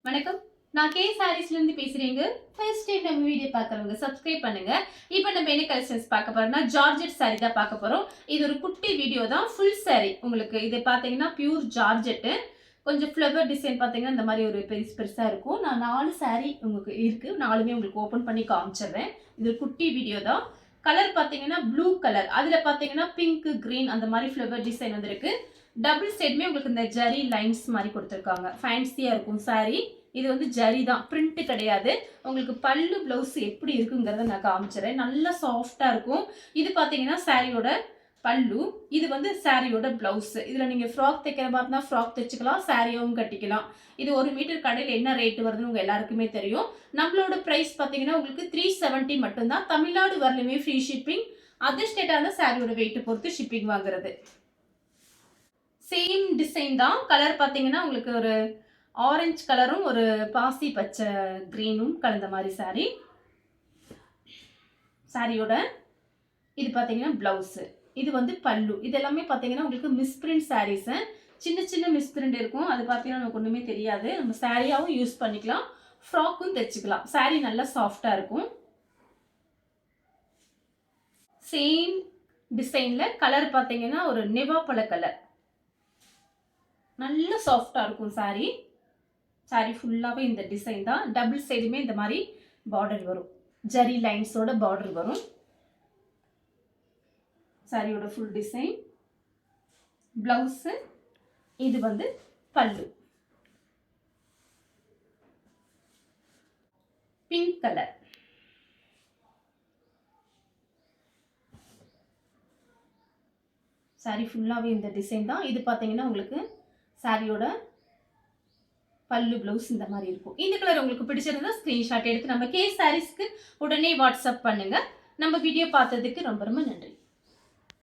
வணக்கம். நான் கே சாரீஸ்ல இருந்து பேசுறேங்க. ஃபர்ஸ்ட் டைம் நம்ம வீடியோ பார்க்கறவங்க சப்ஸ்கிரைப் பண்ணுங்க. இப்போ நம்ம என்ன கலெக்ஷன்ஸ் பார்க்க போறோம்னா ஜார்ஜெட் saree தான் பார்க்க போறோம். இது ஒரு குட்டி வீடியோ தான். ஃபுல் saree உங்களுக்கு இது பார்த்தீங்கன்னா பியூர் ஜார்ஜெட். கொஞ்சம் ஃப்ளவர் டிசைன் பார்த்தீங்கன்னா இந்த மாதிரி ஒரு பெருசா இருக்கும். நான் 4 saree உங்களுக்கு இருக்கு. 4மே உங்களுக்கு ஓபன் பண்ணி காமிச்சிடுறேன். இது ஒரு குட்டி வீடியோ தான். கலர் பார்த்தீங்கன்னா ப்ளூ கலர். அதுல பார்த்தீங்கன்னா பிங்க், கிரீன் அந்த மாதிரி ஃப்ளவர் டிசைன் வந்திருக்கு. டபுள் சைடுமே உங்களுக்கு இந்த ஜரி லைன்ஸ் மாதிரி கொடுத்துருக்காங்க. ஃபேன்சியா இருக்கும் saree. இது வந்து ஜரி தான், பிரிண்ட் கிடையாது. உங்களுக்கு பல்லு பிளவுஸ் எப்படி இருக்குங்கிறத நான் காமிச்சிடுறேன். நல்லா சாஃப்டா இருக்கும். இது பார்த்தீங்கன்னா சாரியோட பல்லு, இது வந்து சாரியோட பிளவுஸ். இதுல நீங்க ஃப்ராக் தைக்கிற மாதிரி இருந்தா ஃப்ராக் தைச்சுக்கலாம், சாரியாவும் கட்டிக்கலாம். இது 1 மீட்டர் கடையில் என்ன ரேட் வருதுன்னு உங்க எல்லாருக்குமே தெரியும். நம்மளோட பிரைஸ் பார்த்தீங்கன்னா உங்களுக்கு 370 மட்டும்தான். தமிழ்நாடு வரலுமே ஃப்ரீ ஷிப்பிங். அதர் ஸ்டேட்டா இருந்தால் சாரியோட வெயிட் பொறுத்து ஷிப்பிங் வாங்குறது. சேம் டிசைன் தான். கலர் பார்த்தீங்கன்னா உங்களுக்கு ஒரு ஆரஞ்சு கலரும் ஒரு பாசி பச்சை கிரீனும் கலந்த மாதிரி saree. சாரியோட இது பார்த்தீங்கன்னா பிளவுஸ், இது வந்து பல்லு. இது எல்லாமே பார்த்தீங்கன்னா உங்களுக்கு மிஸ்பிரிண்ட் சாரீஸ். சின்ன சின்ன மிஸ்பிரிண்ட் இருக்கும். அது பார்த்தீங்கன்னா நமக்கு ஒன்றுமே தெரியாது. நம்ம சாரியாவும் யூஸ் பண்ணிக்கலாம், ஃப்ராக்கும் தைச்சுக்கலாம். saree நல்லா சாஃப்டா இருக்கும். சேம் டிசைன்ல கலர் பார்த்தீங்கன்னா ஒரு நெவாப்பழ கலர். நல்ல சாஃப்டா இருக்கும் saree. saree ஃபுல்லாவே இந்த டிசைன் தான். டபுள் சைடுமே இந்த மாதிரி பார்டர் வரும், ஜரி லைன்ஸோட பார்டர் வரும். சாரியோட ஃபுல் டிசைன், பிளவுஸ், இது வந்து பல்லு. Pink colour. saree ஃபுல்லாவே இந்த டிசைன் தான். இது பார்த்தீங்கன்னா உங்களுக்கு சாரியோட பல்லு பிளவுஸ் இந்த மாதிரி இருக்கும். இந்த கலர் உங்களுக்கு பிடிச்சிருந்தா ஸ்கிரீன்ஷாட் எடுத்து நம்ம கே சாரீஸ்க்கு உடனே வாட்ஸ்அப் பண்ணுங்க. நம்ம வீடியோ பார்த்ததுக்கு ரொம்ப ரொம்ப நன்றி.